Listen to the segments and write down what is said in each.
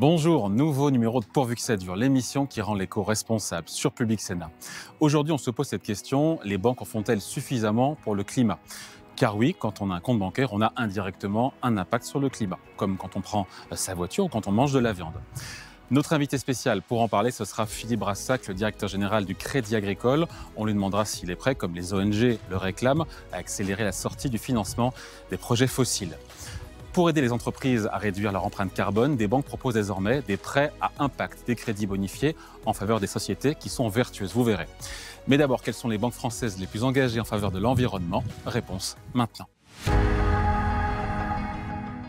Bonjour, nouveau numéro de Pourvu que ça dure, l'émission qui rend l'éco responsable sur Public Sénat. Aujourd'hui, on se pose cette question, les banques en font-elles suffisamment pour le climat ? Car oui, quand on a un compte bancaire, on a indirectement un impact sur le climat, comme quand on prend sa voiture ou quand on mange de la viande. Notre invité spécial pour en parler, ce sera Philippe Brassac, le directeur général du Crédit Agricole. On lui demandera s'il est prêt, comme les ONG le réclament, à accélérer la sortie du financement des projets fossiles. Pour aider les entreprises à réduire leur empreinte carbone, des banques proposent désormais des prêts à impact, des crédits bonifiés en faveur des sociétés qui sont vertueuses, vous verrez. Mais d'abord, quelles sont les banques françaises les plus engagées en faveur de l'environnement ? Réponse maintenant.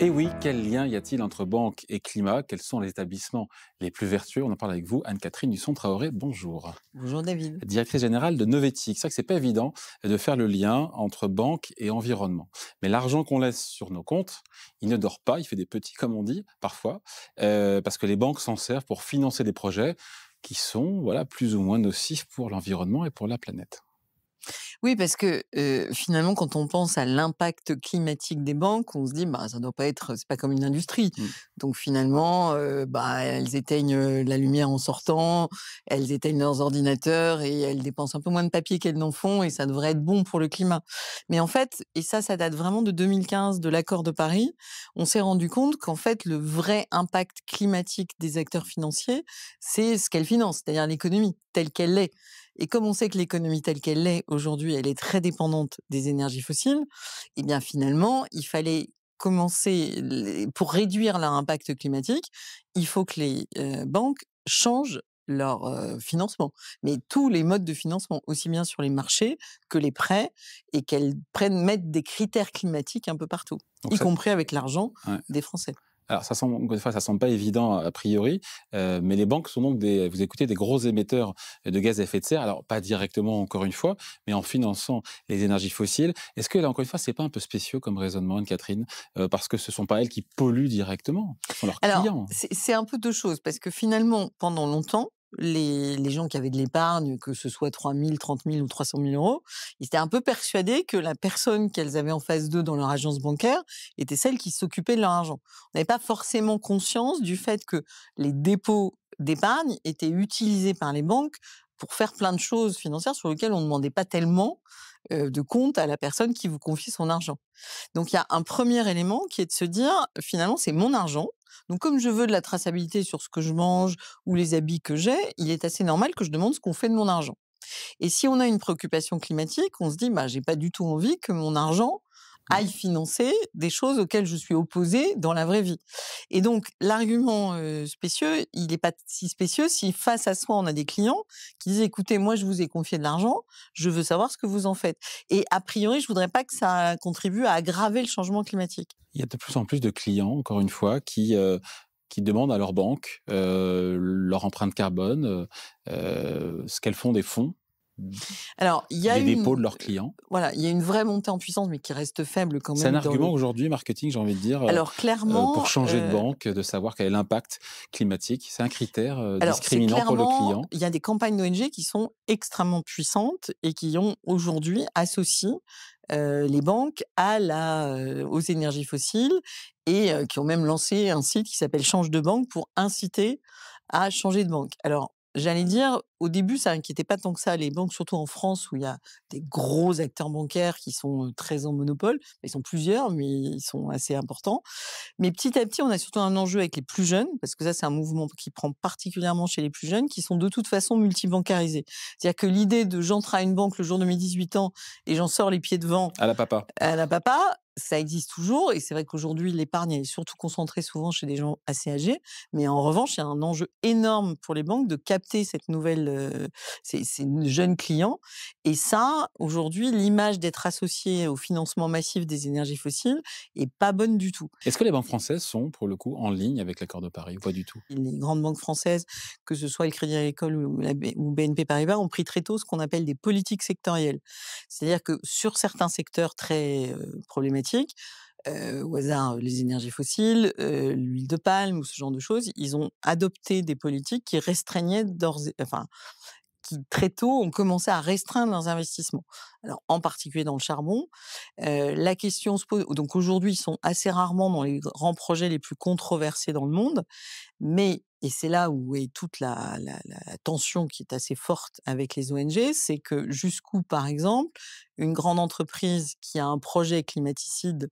Et oui, quel lien y a-t-il entre banque et climat ? Quels sont les établissements les plus vertueux ? On en parle avec vous, Anne-Catherine Husson-Traoré, bonjour. Bonjour David. Directrice générale de Novetic. C'est vrai que c'est pas évident de faire le lien entre banque et environnement. Mais l'argent qu'on laisse sur nos comptes, il ne dort pas, il fait des petits, comme on dit, parfois, parce que les banques s'en servent pour financer des projets qui sont plus ou moins nocifs pour l'environnement et pour la planète. Oui, parce que finalement, quand on pense à l'impact climatique des banques, on se dit, ça doit pas être, c'est pas comme une industrie. Mm. Donc finalement, elles éteignent la lumière en sortant, elles éteignent leurs ordinateurs et elles dépensent un peu moins de papier qu'elles n'en font et ça devrait être bon pour le climat. Mais en fait, et ça date vraiment de 2015, de l'accord de Paris, on s'est rendu compte qu'en fait, le vrai impact climatique des acteurs financiers, c'est ce qu'elles financent, c'est-à-dire l'économie telle qu'elle est. Et comme on sait que l'économie telle qu'elle est aujourd'hui, elle est très dépendante des énergies fossiles, eh bien finalement, il fallait commencer, pour réduire leur impact climatique, il faut que les banques changent leur financement. Mais tous les modes de financement, aussi bien sur les marchés que les prêts, et qu'elles mettent des critères climatiques un peu partout, Donc y ça, compris avec l'argent ouais. des Français. Alors, ça semble, encore une fois, ça semble pas évident a priori, mais les banques sont donc vous écoutez, des gros émetteurs de gaz à effet de serre. Alors, pas directement, encore une fois, mais en finançant les énergies fossiles. Est-ce que, là, encore une fois, c'est pas un peu spécieux comme raisonnement, Anne-Catherine, parce que ce sont pas elles qui polluent directement, ce sont leurs Alors, clients. c'est un peu deux choses, parce que finalement, pendant longtemps, les gens qui avaient de l'épargne, que ce soit 3 000, 30 000 ou 300 000 euros, ils étaient un peu persuadés que la personne qu'elles avaient en face d'eux dans leur agence bancaire était celle qui s'occupait de leur argent. On n'avait pas forcément conscience du fait que les dépôts d'épargne étaient utilisés par les banques pour faire plein de choses financières sur lesquelles on ne demandait pas tellement de compte à la personne qui vous confie son argent. Donc il y a un premier élément qui est de se dire, finalement, c'est mon argent. Donc comme je veux de la traçabilité sur ce que je mange ou les habits que j'ai, il est assez normal que je demande ce qu'on fait de mon argent. Et si on a une préoccupation climatique, on se dit, j'ai pas du tout envie que mon argent aille financer des choses auxquelles je suis opposée dans la vraie vie. Et donc, l'argument spécieux, il n'est pas si spécieux si face à soi, on a des clients qui disent, écoutez, moi, je vous ai confié de l'argent, je veux savoir ce que vous en faites. Et a priori, je voudrais pas que ça contribue à aggraver le changement climatique. Il y a de plus en plus de clients, encore une fois, qui demandent à leur banque leur empreinte carbone, ce qu'elles font des fonds, Alors, il y a des dépôts de leurs clients. voilà, il y a une vraie montée en puissance, mais qui reste faible quand C'est un même dans argument le. aujourd'hui, marketing, j'ai envie de dire, Alors pour clairement, changer de banque, de savoir quel est l'impact climatique. C'est un critère c'est discriminant pour le clairement, client. il y a des campagnes d'ONG qui sont extrêmement puissantes et qui ont aujourd'hui associé les banques aux énergies fossiles et qui ont même lancé un site qui s'appelle Change de banque pour inciter à changer de banque. Alors, j'allais dire, au début, ça inquiétait pas tant que ça les banques, surtout en France où il y a des gros acteurs bancaires qui sont très en monopole. Ils sont plusieurs, mais ils sont assez importants. Mais petit à petit, on a surtout un enjeu avec les plus jeunes, parce que ça, c'est un mouvement qui prend particulièrement chez les plus jeunes, qui sont de toute façon multibancarisés. C'est-à-dire que l'idée de j'entre à une banque le jour de mes 18 ans et j'en sors les pieds devant À la papa. à la papa, ça existe toujours. Et c'est vrai qu'aujourd'hui, l'épargne elle est surtout concentrée souvent chez des gens assez âgés. Mais en revanche, il y a un enjeu énorme pour les banques de capter cette nouvelle, ces jeunes clients. Et ça, aujourd'hui, l'image d'être associé au financement massif des énergies fossiles est pas bonne du tout. Est-ce que les banques françaises sont, pour le coup, en ligne avec l'accord de Paris ou pas du tout? Les grandes banques françaises, que ce soit le Crédit Agricole ou BNP Paribas, ont pris très tôt ce qu'on appelle des politiques sectorielles. C'est-à-dire que sur certains secteurs très problématiques, au hasard les énergies fossiles, l'huile de palme ou ce genre de choses, ils ont adopté des politiques qui restreignaient qui très tôt ont commencé à restreindre leurs investissements. Alors en particulier dans le charbon, la question se pose donc aujourd'hui, ils sont assez rarement dans les grands projets les plus controversés dans le monde, mais et c'est là où est toute la tension qui est assez forte avec les ONG, c'est que jusqu'où, par exemple, une grande entreprise qui a un projet climaticide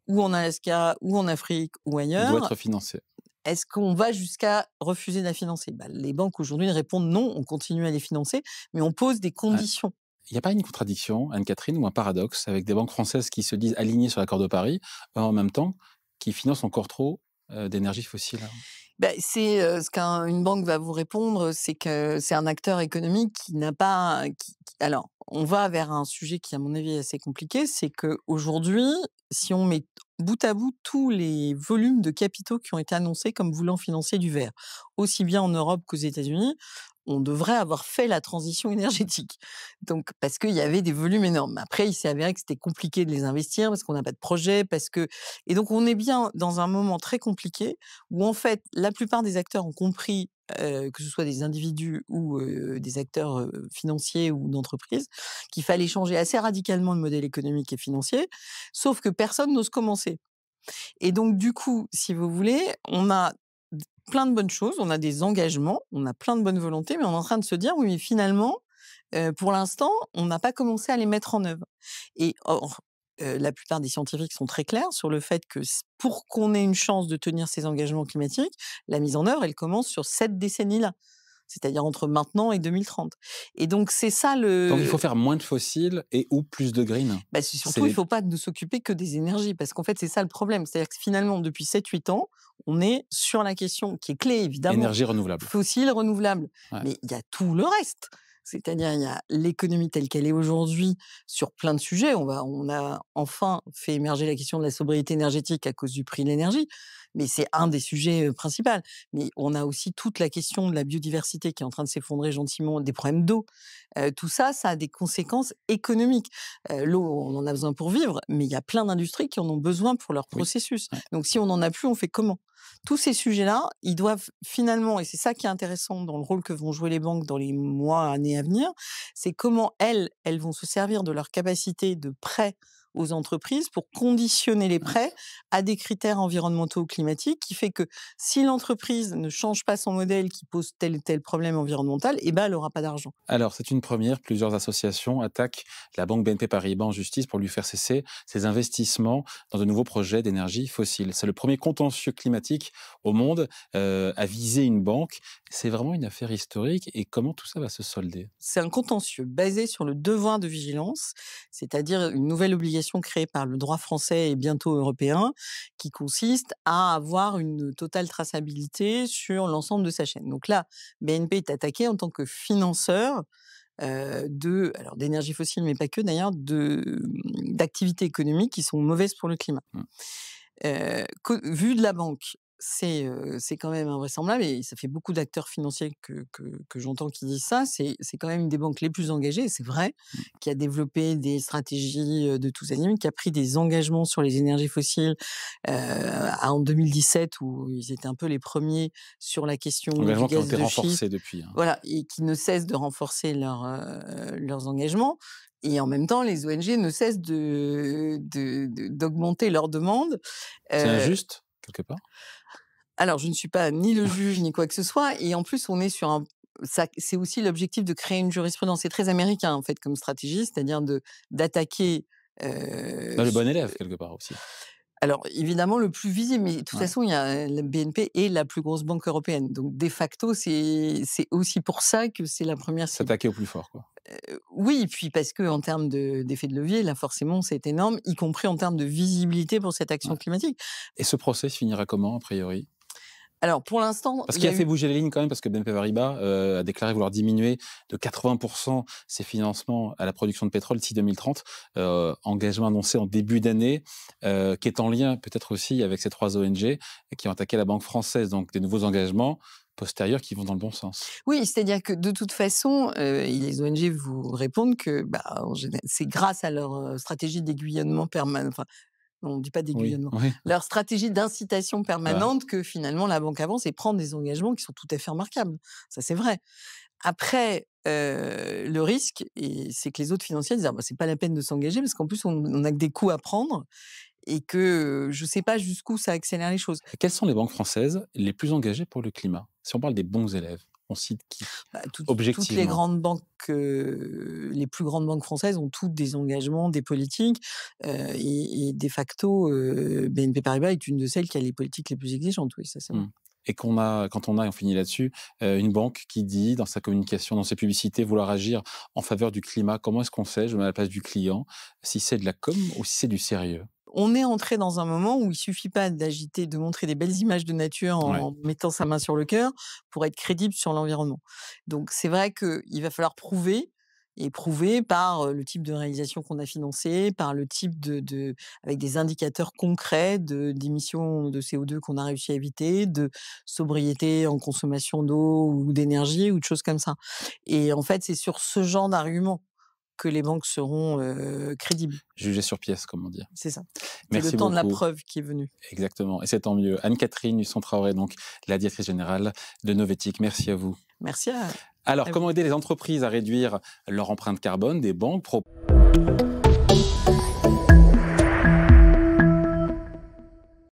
ou en Alaska ou en Afrique ou doit ailleurs, être financé. est-ce qu'on va jusqu'à refuser de la financer? Bah, les banques aujourd'hui répondent: «Non, on continue à les financer, mais on pose des Ouais. conditions». Il n'y a pas une contradiction, Anne-Catherine, ou un paradoxe avec des banques françaises qui se disent alignées sur l'accord de Paris, en même temps qui financent encore trop d'énergie fossile? Bah, c'est, ce qu'une banque va vous répondre, c'est que c'est un acteur économique qui n'a pas alors, on va vers un sujet qui, à mon avis, est assez compliqué, c'est qu'aujourd'hui, si on met bout à bout tous les volumes de capitaux qui ont été annoncés comme voulant financer du vert, aussi bien en Europe qu'aux États-Unis, on devrait avoir fait la transition énergétique. Donc parce qu'il y avait des volumes énormes. Après, il s'est avéré que c'était compliqué de les investir parce qu'on n'a pas de projet, parce que et donc on est bien dans un moment très compliqué où en fait, la plupart des acteurs ont compris, que ce soit des individus ou, des acteurs, financiers ou d'entreprises, qu'il fallait changer assez radicalement le modèle économique et financier, sauf que personne n'ose commencer. Et donc du coup, si vous voulez, on a plein de bonnes choses, on a des engagements, on a plein de bonnes volontés, mais on est en train de se dire: «Oui, mais finalement, pour l'instant, on n'a pas commencé à les mettre en œuvre». Et or, la plupart des scientifiques sont très clairs sur le fait que pour qu'on ait une chance de tenir ces engagements climatiques, la mise en œuvre, elle commence sur cette décennie-là, c'est-à-dire entre maintenant et 2030. Et donc c'est ça Donc il faut le faire moins de fossiles et ou plus de green. bah, C'est surtout, il ne les faut pas ne s'occuper que des énergies parce qu'en fait, c'est ça le problème. C'est-à-dire que finalement, depuis 7-8 ans, on est sur la question qui est clé évidemment, énergies renouvelables. fossiles renouvelables. Ouais. Mais il y a tout le reste. C'est-à-dire, il y a l'économie telle qu'elle est aujourd'hui sur plein de sujets. On a enfin fait émerger la question de la sobriété énergétique à cause du prix de l'énergie, mais c'est un des sujets principaux. Mais on a aussi toute la question de la biodiversité qui est en train de s'effondrer gentiment, des problèmes d'eau. Tout ça, ça a des conséquences économiques. L'eau, on en a besoin pour vivre, mais il y a plein d'industries qui en ont besoin pour leur Oui. processus. Ouais. Donc si on n'en a plus, on fait comment? Tous ces sujets-là, ils doivent finalement, et c'est ça qui est intéressant dans le rôle que vont jouer les banques dans les mois, années à venir, c'est comment elles vont se servir de leur capacité de prêt aux entreprises pour conditionner les Ouais. prêts à des critères environnementaux ou climatiques, qui fait que si l'entreprise ne change pas son modèle qui pose tel ou tel problème environnemental, eh ben, elle n'aura pas d'argent. Alors, c'est une première. Plusieurs associations attaquent la banque BNP Paribas en justice pour lui faire cesser ses investissements dans de nouveaux projets d'énergie fossile. C'est le premier contentieux climatique au monde à viser une banque. C'est vraiment une affaire historique. Et comment tout ça va se solder? C'est un contentieux basé sur le devoir de vigilance, c'est-à-dire une nouvelle obligation créée par le droit français et bientôt européen, qui consiste à avoir une totale traçabilité sur l'ensemble de sa chaîne. Donc là, BNP est attaqué en tant que financeur alors d'énergie fossile, mais pas que d'ailleurs, d'activités économiques qui sont mauvaises pour le climat. Mm. Vu de la banque, c'est quand même invraisemblable et ça fait beaucoup d'acteurs financiers que j'entends qui disent ça. C'est quand même une des banques les plus engagées, et c'est vrai, qui a développé des stratégies, de tous azimuts, qui a pris des engagements sur les énergies fossiles, en 2017 où ils étaient un peu les premiers sur la question du Engagements qui ont gaz été de schiste. renforcés depuis. Voilà, et qui ne cessent de renforcer leurs engagements. Et en même temps, les ONG ne cessent d'augmenter leurs demandes. C'est Heu, injuste, quelque part? alors je ne suis pas ni le juge ni quoi que ce soit, et en plus on est sur un ça c'est aussi l'objectif de créer une jurisprudence. C'est très américain en fait comme stratégie, c'est-à-dire d'attaquer, Non, le s bon élève, quelque part aussi. alors évidemment le plus visible, mais de toute Ouais. façon il y a la BNP est la plus grosse banque européenne. Donc de facto, c'est aussi pour ça que c'est la première cible. S'attaquer au plus fort, quoi. Oui, puis parce qu'en termes d'effet de levier, là forcément c'est énorme, y compris en termes de visibilité pour cette action Ouais. climatique. Et ce procès se finira comment, a priori? Alors pour l'instant, Parce il qu'il y a a fait eu bouger les lignes quand même, parce que BNP Paribas a déclaré vouloir diminuer de 80% ses financements à la production de pétrole d'ici 2030, engagement annoncé en début d'année, qui est en lien peut-être aussi avec ces 3 ONG qui ont attaqué la banque française. Donc des nouveaux engagements postérieurs qui vont dans le bon sens. oui, c'est-à-dire que de toute façon, les ONG vous répondent que, bah, en géné c'est grâce à leur, stratégie d'aiguillonnement permanent, enfin on ne dit pas Oui, d'aiguillonnement, oui. leur stratégie d'incitation Voilà. permanente que finalement la banque avance et prend des engagements qui sont tout à fait remarquables. Ça, c'est vrai. Après, le risque c'est que les autres financiers disent: «Ah bah, c'est pas la peine de s'engager parce qu'en plus on a que des coûts à prendre» et que, je sais pas jusqu'où ça accélère les choses. Quelles sont les banques françaises les plus engagées pour le climat? Si on parle des bons élèves, on cite qui? Bah, toutes les Objectivement. grandes banques, les plus grandes banques françaises ont toutes des engagements, des politiques, et de facto, BNP Paribas est une de celles qui a les politiques les plus exigeantes, oui, ça c'est vrai. Mmh. Et quand on a, et on finit là-dessus, une banque qui dit dans sa communication, dans ses publicités, vouloir agir en faveur du climat, comment est-ce qu'on sait, je me mets à la place du client, si c'est de la com ou si c'est du sérieux? On est entré dans un moment où il suffit pas d'agiter, de montrer des belles images de nature Ouais. en mettant sa main sur le cœur pour être crédible sur l'environnement. Donc c'est vrai qu'il va falloir prouver par, le type de réalisation qu'on a financé, par le type avec des indicateurs concrets d'émissions de CO2 qu'on a réussi à éviter, de sobriété en consommation d'eau ou d'énergie ou de choses comme ça. Et en fait, c'est sur ce genre d'arguments que les banques seront, crédibles. Jugé sur pièce, comme on dit. C'est ça. C'est le Merci temps de la beaucoup. preuve qui est venu. Exactement, et c'est tant mieux. Anne-Catherine Husson-Traoré, donc la directrice générale de Novetic. Merci à vous. Merci Alors, à comment vous. aider les entreprises à réduire leur empreinte carbone? Des banques proposent